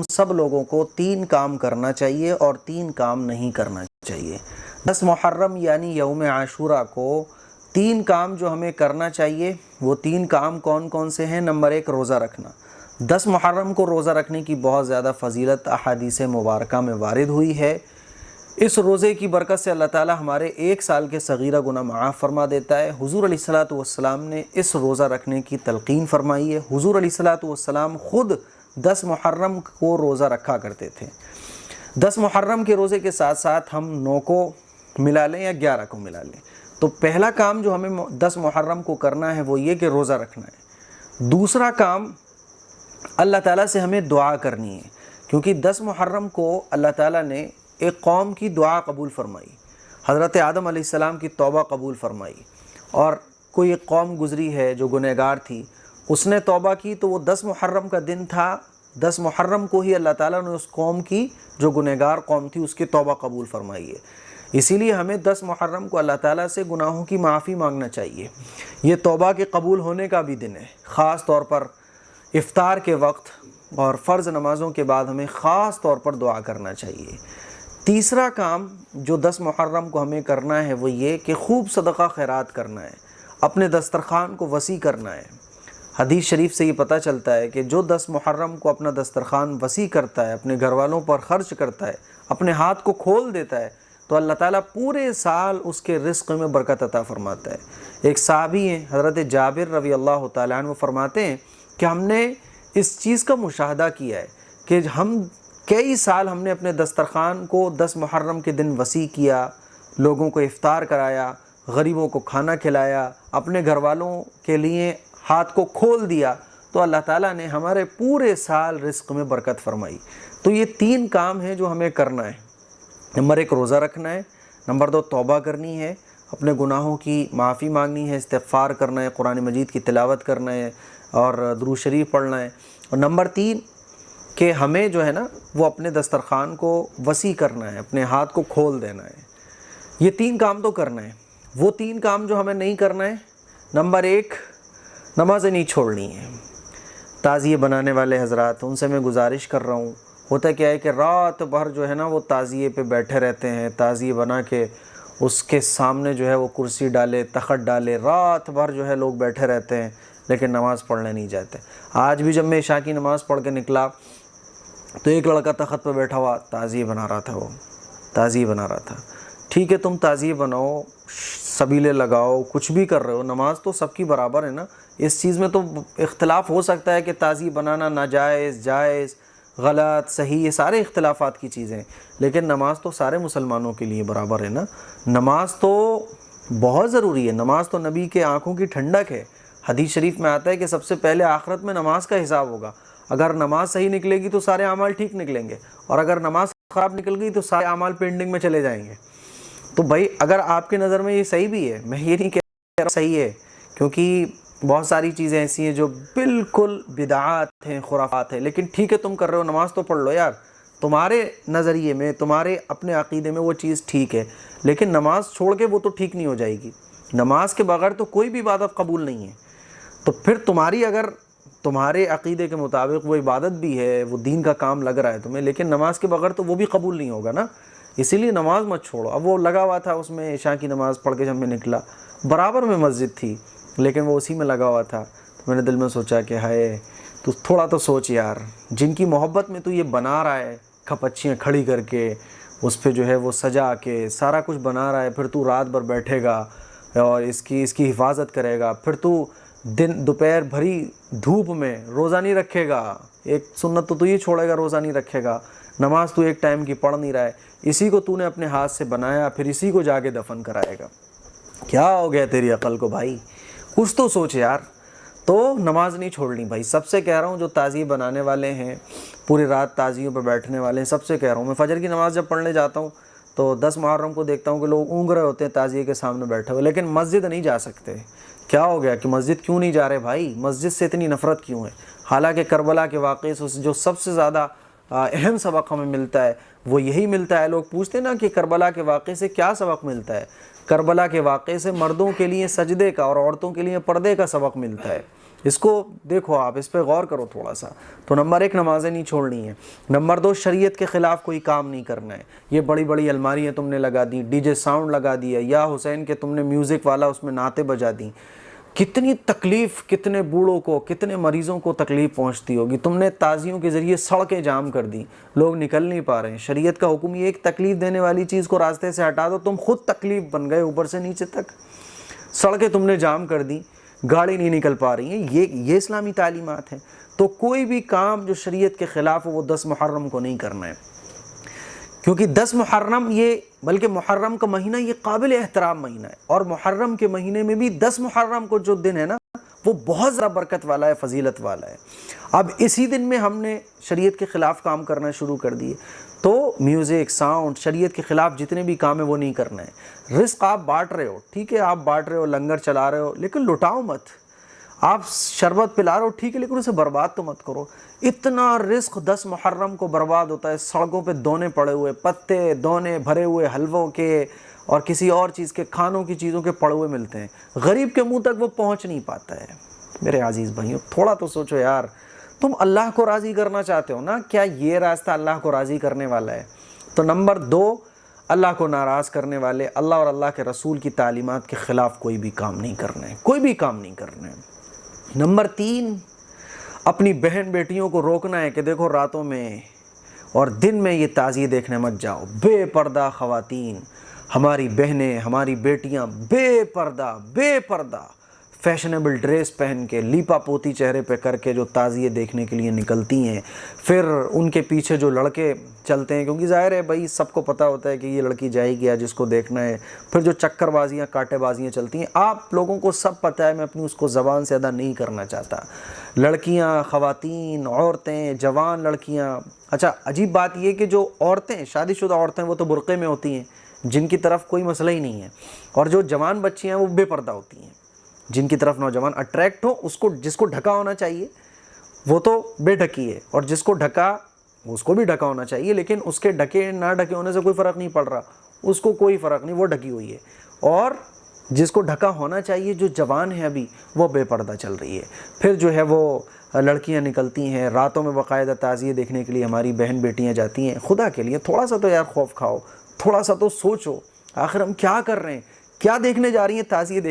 سب لوگوں کو 3 کام کرنا چاہیے اور 3 کام نہیں کرنا چاہیے۔ 10 محرم یعنی یوم عاشورہ کو 3 کام جو ہمیں کرنا چاہیے، وہ 3 کام کون کون سے ہیں؟ نمبر 1 روزہ رکھنا۔ 10 محرم کو روزہ رکھنے کی بہت زیادہ فضیلت احادیث مبارکہ میں وارد ہوئی ہے۔ اس روزے کی برکت سے اللہ تعالی ہمارے 1 سال کے صغیرہ گناہ معاف فرما دیتا ہے۔ حضور علیہ الصلوۃ والسلام نے اس روزہ رکھنے کی تلقین فرمائی ہے۔ حضور علیہ الصلوۃ والسلام خود 10 محرم کو روزہ رکھا کرتے تھے۔ 10 محرم کے روزے کے ساتھ ساتھ ہم 9 کو ملا لیں یا 11 کو ملا لیں، تو پہلا کام جو ہمیں 10 محرم کو کرنا ہے وہ یہ کہ روزہ رکھنا ہے۔ دوسرا کام اللہ تعالیٰ سے ہمیں دعا کرنی ہے، کیونکہ 10 محرم کو اللہ تعالیٰ نے ایک قوم کی دعا قبول فرمائی، حضرت آدم علیہ السلام کی توبہ قبول فرمائی، اور کوئی ایک قوم گزری ہے جو گنہگار تھی، اس نے توبہ کی تو وہ 10 محرم کا دن تھا۔ 10 محرم کو ہی اللہ تعالیٰ نے اس قوم کی جو گنہگار قوم تھی اس کی توبہ قبول فرمائی ہے۔ اسی لیے ہمیں 10 محرم کو اللہ تعالیٰ سے گناہوں کی معافی مانگنا چاہیے۔ یہ توبہ کے قبول ہونے کا بھی دن ہے، خاص طور پر افطار کے وقت اور فرض نمازوں کے بعد ہمیں خاص طور پر دعا کرنا چاہیے۔ تیسرا کام جو 10 محرم کو ہمیں کرنا ہے وہ یہ کہ خوب صدقہ خیرات کرنا ہے، اپنے دسترخوان کو وسیع کرنا ہے۔ حدیث شریف سے یہ پتہ چلتا ہے کہ جو 10 محرم کو اپنا دسترخوان وسیع کرتا ہے، اپنے گھر والوں پر خرچ کرتا ہے، اپنے ہاتھ کو کھول دیتا ہے، تو اللہ تعالیٰ پورے سال اس کے رزق میں برکت عطا فرماتا ہے۔ ایک صحابی ہیں حضرت جابر رضی اللہ تعالیٰ عنہ، وہ فرماتے ہیں کہ ہم نے اس چیز کا مشاہدہ کیا ہے کہ کئی سال ہم نے اپنے دسترخوان کو 10 محرم کے دن وسیع کیا، لوگوں کو افطار کرایا، غریبوں کو کھانا کھلایا، اپنے گھر والوں کے لیے ہاتھ کو کھول دیا، تو اللہ تعالیٰ نے ہمارے پورے سال رزق میں برکت فرمائی۔ تو یہ 3 کام ہیں جو ہمیں کرنا ہے۔ نمبر 1 روزہ رکھنا ہے، نمبر 2 توبہ کرنی ہے، اپنے گناہوں کی معافی مانگنی ہے، استغفار کرنا ہے، قرآن مجید کی تلاوت کرنا ہے اور درود شریف پڑھنا ہے، اور نمبر 3 کہ ہمیں جو ہے نا وہ اپنے دسترخوان کو وسیع کرنا ہے، اپنے ہاتھ کو کھول دینا ہے۔ یہ 3 کام تو کرنا ہے۔ وہ 3 کام جو ہمیں نہیں کرنا ہے، نمبر 1 نمازیں نہیں چھوڑنی ہے۔ تعزیے بنانے والے حضرات، ان سے میں گزارش کر رہا ہوں، ہوتا کیا ہے کہ رات بھر جو ہے نا وہ تعزیے پہ بیٹھے رہتے ہیں، تعزیے بنا کے اس کے سامنے جو ہے وہ کرسی ڈالے، تخت ڈالے، رات بھر جو ہے لوگ بیٹھے رہتے ہیں لیکن نماز پڑھنے نہیں جاتے۔ آج بھی جب میں عشاء کی نماز پڑھ کے نکلا تو ایک لڑکا تخت پہ بیٹھا ہوا تعزیے بنا رہا تھا، وہ تعزیے بنا رہا تھا۔ ٹھیک ہے، تم تعزیے بناؤ، سبیلے لگاؤ، کچھ بھی کر رہے ہو، نماز تو سب کی برابر ہے نا۔ اس چیز میں تو اختلاف ہو سکتا ہے کہ تعزیے بنانا ناجائز، جائز، غلط، صحیح، یہ سارے اختلافات کی چیزیں، لیکن نماز تو سارے مسلمانوں کے لیے برابر ہے نا۔ نماز تو بہت ضروری ہے، نماز تو نبی کے آنکھوں کی ٹھنڈک ہے۔ حدیث شریف میں آتا ہے کہ سب سے پہلے آخرت میں نماز کا حساب ہوگا۔ اگر نماز صحیح نکلے گی تو سارے اعمال ٹھیک نکلیں گے، اور اگر نماز خراب نکل گئی تو سارے اعمال پینڈنگ میں چلے جائیں گے۔ تو بھائی اگر آپ کی نظر میں یہ صحیح بھی ہے، میں یہ نہیں کہہ رہا صحیح ہے، کیونکہ بہت ساری چیزیں ایسی ہیں جو بالکل بدعات ہیں، خرافات ہیں، لیکن ٹھیک ہے تم کر رہے ہو، نماز تو پڑھ لو یار۔ تمہارے نظریے میں، تمہارے اپنے عقیدے میں وہ چیز ٹھیک ہے، لیکن نماز چھوڑ کے وہ تو ٹھیک نہیں ہو جائے گی۔ نماز کے بغیر تو کوئی بھی عبادت قبول نہیں ہے۔ تو پھر تمہاری اگر تمہارے عقیدے کے مطابق وہ عبادت بھی ہے، وہ دین کا کام لگ رہا ہے تمہیں، لیکن نماز کے بغیر تو وہ بھی قبول نہیں ہوگا نا۔ اسی لیے نماز مت چھوڑو۔ اب وہ لگا ہوا تھا اس میں، عشاء کی نماز پڑھ کے جب میں نکلا، برابر میں مسجد تھی لیکن وہ اسی میں لگا ہوا تھا، تو میں نے دل میں سوچا کہ ہائے، تو تھوڑا تو سوچ یار، جن کی محبت میں تو یہ بنا رہا ہے، کھپچیاں کھڑی کر کے اس پہ جو ہے وہ سجا کے سارا کچھ بنا رہا ہے، پھر تو رات بھر بیٹھے گا اور اس کی حفاظت کرے گا، پھر تو دوپہر بھری دھوپ میں روزہ نہیں رکھے گا، ایک سنت تو یہ چھوڑے گا، روزہ نہیں رکھے گا، نماز تو ایک ٹائم کی پڑھ نہیں رہا ہے، اسی کو تو نے اپنے ہاتھ سے بنایا، پھر اسی کو جا کے دفن کرائے گا۔ کیا ہو گیا تیری عقل کو بھائی؟ کچھ تو سوچ یار۔ تو نماز نہیں چھوڑنی بھائی، سب سے کہہ رہا ہوں جو تعزیے بنانے والے ہیں، پوری رات تعزیوں پہ بیٹھنے والے ہیں، سب سے کہہ رہا ہوں۔ میں فجر کی نماز جب پڑھنے جاتا ہوں تو 10 محرم کو دیکھتا ہوں کہ لوگ اونگ رہے ہوتے ہیں تعزیے کے سامنے بیٹھے ہوئے، لیکن مسجد نہیں جا سکتے۔ کیا ہو گیا کہ مسجد کیوں نہیں جا رہے بھائی؟ مسجد سے اتنی نفرت کیوں ہے؟ حالانکہ کربلا کے واقعے سے جو سب سے زیادہ اہم سبق ہمیں ملتا ہے وہ یہی ملتا ہے۔ لوگ پوچھتے ہیں نا کہ کربلا کے واقعے سے کیا سبق ملتا ہے؟ کربلا کے واقعے سے مردوں کے لیے سجدے کا اور عورتوں کے لیے پردے کا سبق ملتا ہے۔ اس کو دیکھو آپ، اس پہ غور کرو تھوڑا سا. تو نمبر 1 نمازیں نہیں چھوڑنی ہیں. نمبر 2 شریعت کے خلاف کوئی کام نہیں کرنا ہے. یہ بڑی بڑی الماریاں تم نے لگا دی، ڈی جے ساؤنڈ لگا دیا، یا حسین کے تم نے میوزک والا اس میں نعتیں بجا دیں. کتنی تکلیف، کتنے بوڑھوں کو، کتنے مریضوں کو تکلیف پہنچتی ہوگی. تم نے تعزیوں کے ذریعے سڑکیں جام کر دی، لوگ نکل نہیں پا رہے ہیں. شریعت کا حکم یہ ایک تکلیف دینے والی چیز کو راستے سے ہٹا دو، تم خود تکلیف بن گئے اوپر سے نیچے تک. سڑکیں تم نے جام کر دی، گاڑی نہیں نکل پا رہی ہیں. یہ اسلامی تعلیمات ہیں. تو کوئی بھی کام جو شریعت کے خلاف ہو وہ 10 محرم کو نہیں کرنا ہے، کیونکہ 10 محرم بلکہ محرم کا مہینہ یہ قابل احترام مہینہ ہے. اور محرم کے مہینے میں بھی 10 محرم کو جو دن ہے نا وہ بہت زیادہ برکت والا ہے، فضیلت والا ہے. اب اسی دن میں ہم نے شریعت کے خلاف کام کرنا شروع کر دیے. تو میوزک، ساؤنڈ، شریعت کے خلاف جتنے بھی کام ہیں وہ نہیں کرنا ہے. رزق آپ بانٹ رہے ہو، ٹھیک ہے، آپ بانٹ رہے ہو، لنگر چلا رہے ہو، لیکن لٹاؤ مت. آپ شربت پلا رہے ہو، ٹھیک ہے، لیکن اسے برباد تو مت کرو. اتنا رزق 10 محرم کو برباد ہوتا ہے. سڑکوں پہ دونے پڑے ہوئے، پتے دونے بھرے ہوئے حلووں کے اور کسی اور چیز کے، کھانوں کی چیزوں کے پڑے ہوئے ملتے ہیں. غریب کے منہ تک وہ پہنچ نہیں پاتا ہے. میرے عزیز بھائیوں، تھوڑا تو سوچو یار، تم اللہ کو راضی کرنا چاہتے ہو نا؟ کیا یہ راستہ اللہ کو راضی کرنے والا ہے؟ تو نمبر 2، اللہ کو ناراض کرنے والے، اللہ اور اللہ کے رسول کی تعلیمات کے خلاف کوئی بھی کام نہیں کرنا ہے، کوئی بھی کام نہیں کرنا ہے. نمبر 3، اپنی بہن بیٹیوں کو روکنا ہے کہ دیکھو راتوں میں اور دن میں یہ تعزیے دیکھنے مت جاؤ. بے پردہ خواتین، ہماری بہنیں، ہماری بیٹیاں بے پردہ فیشنیبل ڈریس پہن کے، لیپا پوتی چہرے پہ کر کے جو تعزیے دیکھنے کے لیے نکلتی ہیں. پھر ان کے پیچھے جو لڑکے چلتے ہیں، کیونکہ ظاہر ہے بھائی سب کو پتہ ہوتا ہے کہ یہ لڑکی جائے گی جس کو دیکھنا ہے. پھر جو چکر بازیاں، کاٹے بازیاں چلتی ہیں، آپ لوگوں کو سب پتہ ہے، میں اپنی اس کو زبان سے ادا نہیں کرنا چاہتا. لڑکیاں، خواتین، عورتیں، جوان لڑکیاں. اچھا عجیب بات یہ کہ جو عورتیں، شادی شدہ عورتیں، وہ تو برقعے میں ہوتی ہیں، جن کی طرف کوئی مسئلہ ہی نہیں ہے. اور جو جوان بچیاں ہیں وہ بے پردہ ہوتی ہیں، جن کی طرف نوجوان اٹریکٹ ہو. جس کو ڈھکا ہونا چاہیے وہ تو بے ڈھکی ہے، اور جس کو ڈھکا اس کو بھی ڈھکا ہونا چاہیے، لیکن اس کے ڈھکے نہ ڈھکے ہونے سے کوئی فرق نہیں پڑ رہا. اس کو کوئی فرق نہیں، وہ ڈھکی ہوئی ہے. اور جس کو ڈھکا ہونا چاہیے، جو جوان ہے ابھی، وہ بے پردہ چل رہی ہے. پھر جو ہے وہ لڑکیاں نکلتی ہیں راتوں میں باقاعدہ تعزیے دیکھنے کے لیے. ہماری بہن بیٹیاں جاتی ہیں. خدا کے لیے تھوڑا سا تو یار خوف کھاؤ، تھوڑا سا تو سوچو، آخر ہم کیا کر رہے ہیں؟ کیا دیکھنے جا رہی ہیں؟ تعزیے دیکھنے